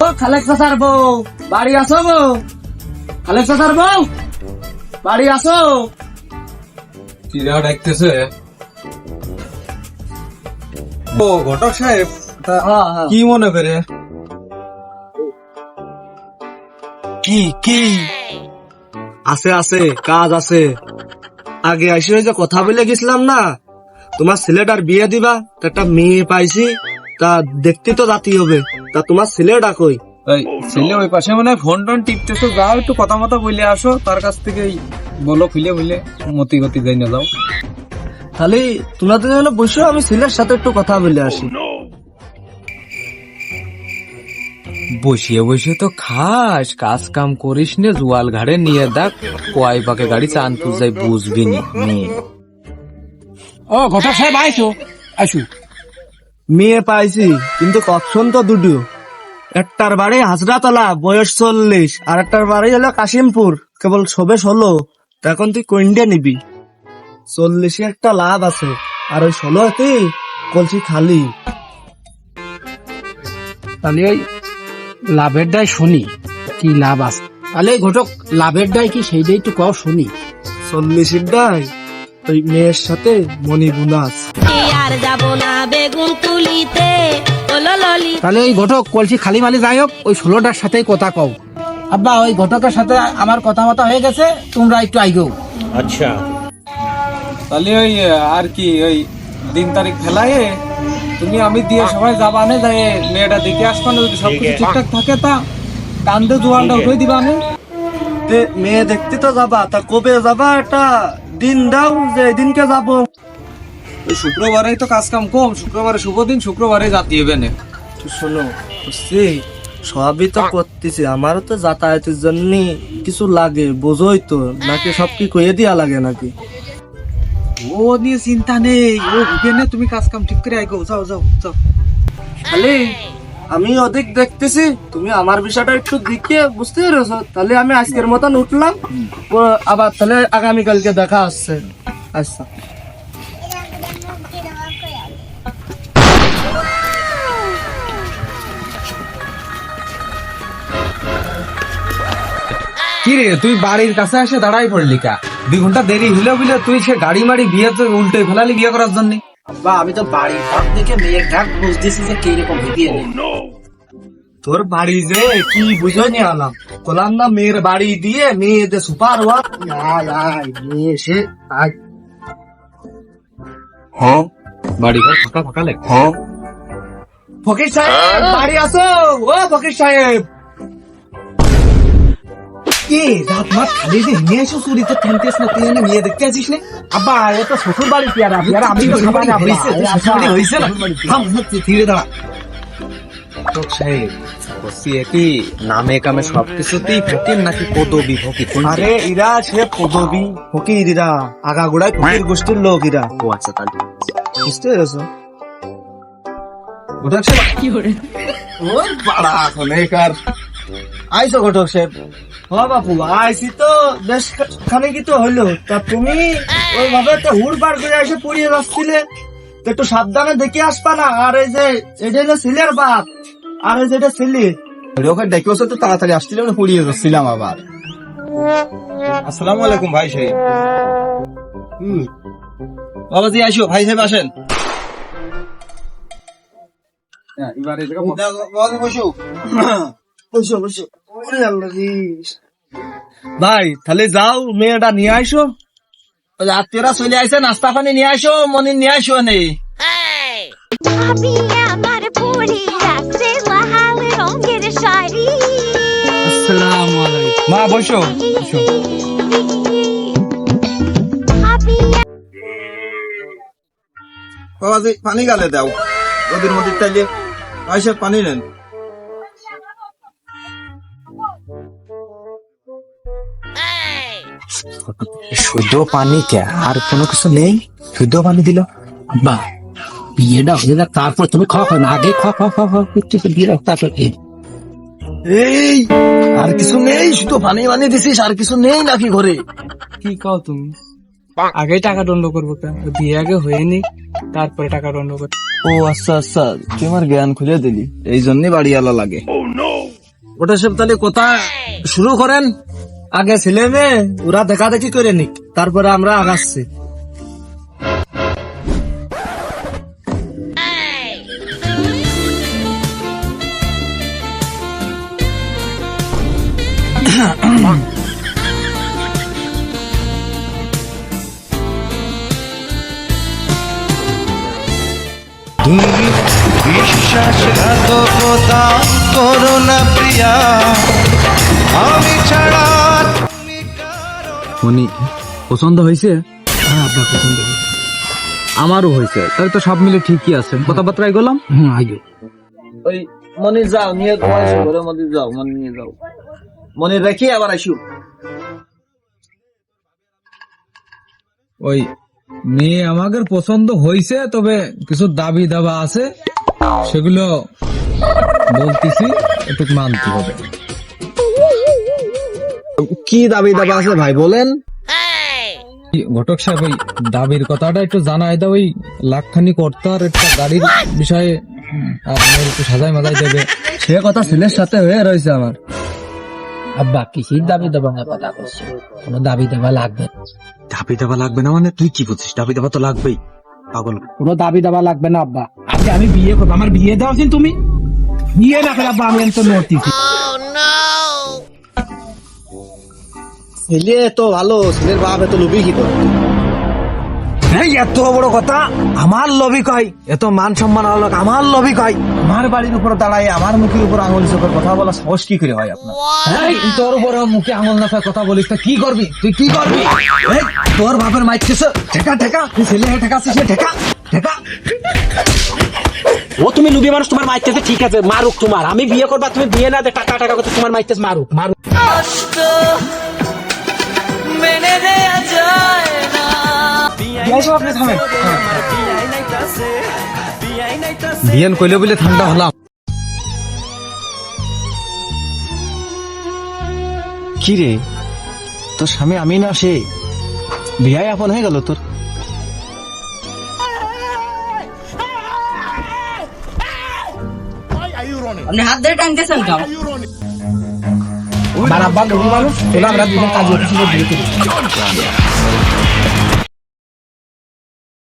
ও খালেক চাচার বউ বাড়ি আসো গো, খালেক চাচার বউ বাড়ি আসো। কিরা ডাকতেছে? ও ঘটক সাহেব, কি মনে করে? কি কি আছে আছে কাজ আছে। আগে এসে যে কথা বলে গেছিলাম না, তোমার ছেলেটার বিয়ে দিবা, তা একটা মেয়ে পাইছি, তা দেখতে তো জাতি হবে, তা তোমার ছেলেটা কই? এই ছেলে ওই পাশে মানে ফোন টোন টিপতেছো, যাও একটু কথা মতো বলে আসো, তার কাছ থেকে বলো খুলে বুঝলে মতি গতি যাই না যাও। খালি তোমরা তো যেন বসো, আমি ছেলের সাথে একটু কথা বলে আসি। বসিয়ে বসিয়ে তো খাস, কাজ কাম করিস নে, জুয়াল ঘাড়ে নিয়ে দেখ কয় পাকে গাড়ি চাঁদপুর যাই বুঝবি নি। ও ঘটক সাহেব আইসো, আসু। মেয়ে পাইছি, কিন্তু কখন তো দুটো। একটার বাড়ি হাজরাতলা, বয়স 40, আর একটার বাড়ি হলো কাশিমপুর, কেবল সবে 16। তা এখন তুই কোনটা নিবি? 40 একটা লাভ আছে, আর ওই 16 কলসি খালি। তাহলে ওই লাভের দায় শুনি কি লাভ আছে। তাহলে ঘটক লাভের দায় কি সেইটাই একটু কও শুনি। 40টাই ওই মেয়ের সাথে মনি বুনাস। আর যাব না বেগুন তুলিতে। তাহলে ওই ঘটক কলসি খালি মালি যাই হোক, ওই 16টার সাথেই কথা কও। আব্বা ওই ঘটকের সাথে আমার কথা মতো হয়ে গেছে, তোমরা একটু আইগো। তাহলে ওই আর কি ওই দিন তারিখ ফেলায় তুমি আমি দিয়ে সবাই যাবা নে, যাই মেয়েটা দেখে আসবা না, যদি সবকিছু ঠিকঠাক থাকে তা কান্দে জোয়ানটা উঠে দিবা নে। মেয়ে দেখতে তো যাবা, তা কবে যাবা একটা দিন দাও, যে দিনকে যাবো। ওই শুক্রবারেই তো কাজ কাম কম, শুক্রবারে শুভ দিন, শুক্রবারে জাতি হবে না। শোনো বুঝছি, সবই তো করতেছি, আমারও তো যাতায়াতের জন্য কিছু লাগে, বোঝোই তো, নাকি সব কি কয়ে দিয়া লাগে নাকি? ও নিয়ে চিন্তা নেই, ও ভুগে নে, তুমি কাজ কাম ঠিক করে আইগো, যাও যাও যাও। খালি আমি অধিক দেখতেছি, তুমি আমার বিষয়টা একটু দেখিয়ে বুঝতে পেরেছো। তাহলে আমি আজকের মতন উঠলাম, আবার তাহলে আগামীকালকে দেখা আসছে। আচ্ছা কি রে, তুই বাড়ির কাছে এসে দাঁড়াই পড়লি কা? 2 ঘন্টা দেরি হইলে বুঝলে তুই সে গাড়ি মারি বিয়ে তো উল্টে ফেলালি বিয়ে করার জন্য। বা আমি তো বাড়ির ঘর থেকে মেয়ের ঘাট বুঝতেছি যে কিরকম ভিডিও। তোর বাড়ি যে কি বুঝে নিয়ে আলাম, বললাম না মেয়ের বাড়ি দিয়ে মেয়েদের সুপার ওয়ার্ক মেয়ে এসে বাড়ি ঘর ফাঁকা ফাঁকা লাগে। ফকির সাহেব বাড়ি আসো, ও ফকির সাহেব। কি রাত মাত খালি যে নিয়ে এসো, চুরিতে তিনটেস না, তুই মেয়ে দেখতে আসিস না? আব্বা এটা শ্বশুর বাড়ি কি আর আমি তো সবাই হয়েছে না, ধীরে দাঁড়া। ঘটক সাহেব বসি কি নামে কামে সবকিছুতেই ফকির নাকি পদবি ফকির? আরে ইরা সে পদবী ফকির, ইরা আগাগোড়ায় ফকির গোষ্ঠীর লোক ইরা। ও আচ্ছা, তাহলে বুঝতে পেরেছো? ঘটক সাহেব কি করে ওই পাড়া অনেকার আইসো ঘটক সাহেব। হ বাপু আইসি তো বেশ খানিকই তো হইলো, তা তুমি ওইভাবে তো হুড় পার করে এসে পড়িয়ে যাচ্ছিলে, তো একটু সাবধানে দেখে আসবা না। আর এই যে এটা হলো ছেলের বাপ, আর এই যেটা ছেলে, ওখানে দেখে বসে তো তাড়াতাড়ি আসছিল, পড়িয়ে যাচ্ছিলাম আবার। আসসালামু আলাইকুম ভাই সাহেব। বাবাজি আইসো, ভাই সাহেব আসেন। এবারে ভাই তাহলে যাও, মেয়েটা নিয়ে আইসো, আত্মীয়রা চলে আইসে, নাস্তা পানি নিয়ে আইসো, মনি নিয়ে আইসো নেই। ভাবি আমার পরি রাখছে লাহাল রঙের শাড়ি। আসসালামু আলাইকুম। মা বসো বসো। ভাবি বাবাজি পানি গালে দাও, ওদের মধ্যে তাইলে ভাই সাহেব পানি নেন। শুদ্ধ পানি কে, আর কোনো কিছু নেই? শুদ্ধ পানি দিল। আব্বা বিয়েটা হয়ে যাক, তারপর তুমি খাওয়া খাও না, আগে খাওয়া একটু দিয়ে রাখ, তারপর খেয়ে। এই আর কিছু নেই, শুধু পানি বানিয়ে দিছিস, আর কিছু নেই নাকি ঘরে? কি কও তুমি? আগেই টাকা দণ্ড করবো কেন? বিয়ে আগে হয়নি, তারপরে টাকা দণ্ড করবো। ও আচ্ছা আচ্ছা, তুই আমার জ্ঞান খুলে দিলি, এই জন্যই বাড়িওয়ালা লাগে। ওটা সব তাহলে কথা শুরু করেন। আগে ছেলে মেয়ে ওরা দেখা দেখি করে নিক, তারপরে আমরা আগাচ্ছি। বিশ্বাসঘাতকতা করো না প্রিয়া, আমি ছাড়া তুমি কারো না। মনি পছন্দ হয়েছে? হ্যাঁ আব্বা পছন্দ হয়েছে। আমারও হয়েছে, তাহলে তো সব মিলে ঠিকই আছে। কথাবার্তায় গেলাম। আগে ওই মনি যাও, নিয়ে ঘুমাইছো ঘরে, মনি যাও, মনি নিয়ে যাও, মনি রেখে আবার আসো। ওই মেয়ে আমাদের পছন্দ হয়েছে, তবে কিছু দাবি দাবা আছে, সেগুলো বলতেছি, একটু মানতে হবে। কি দাবি দাবা আছে ভাই বলেন? ঘটক সাহেব, ওই দাবির কথাটা একটু জানাই দাও। ওই লাখখানি কর্তার একটা গাড়ির বিষয়ে, আর মেয়ের একটু সাজাই মাজাই দেবে। সে কথা ছেলের সাথে হয়ে রয়েছে আমার। আব্বা কিসির দাবি দেবা না কথা করছে? কোনো দাবি দেবা লাগবে না। দাবি দাবা লাগবে না মানে? তুই কি বলছিস? দাবি দাবা তো লাগবেই, পাগল। কোনো দাবি দাবা লাগবে না আব্বা। আগে আমি বিয়ে করবো, আমার বিয়ে দেওয়া উচিত। তুমি বিয়ে না করে আব্বা আমি তো নড়তেছি। ছেলে তো ভালো, ছেলের বাপ এত লোভী কি করে? এই এত বড় কথা আমার লবি কয়, এত মান সম্মান হলো আমার লবি কয়। আমার বাড়ির উপর দাঁড়ায় আমার মুখের উপর আঙুল চোখের কথা বলা সাহস কি করে হয় আপনার? এই, তোর উপর মুখে আঙুল না কথা বলিস, তা কি করবি? তুই কি করবি? এই, তোর বাপের মাইছিস ঠেকা ঠেকা, তুই ছেলে হয়ে ঠেকাছিস, ঠেকা ঠেকা। ও তুমি লুবি মানুষ, তোমার মাইতেছে ঠিক আছে, মারুক তোমার। আমি বিয়ে করবা, তুমি বিয়ে না দে টাকা টাকা করতে তোমার মাইতেছে, মারুক মারুক। আপনি থামেন। বিয়ান কইলে বলে ঠান্ডা হলাম। কি রে, তোর স্বামী আমি না সে বিয়ায় আপন হয়ে গেল তোর? আপনি হাত ধরে টানতেছেন কেন? আমার আব্বা লুবি মানুষ, চলো আমরা দুজন কাজ করতেছি, বিয়ে করি।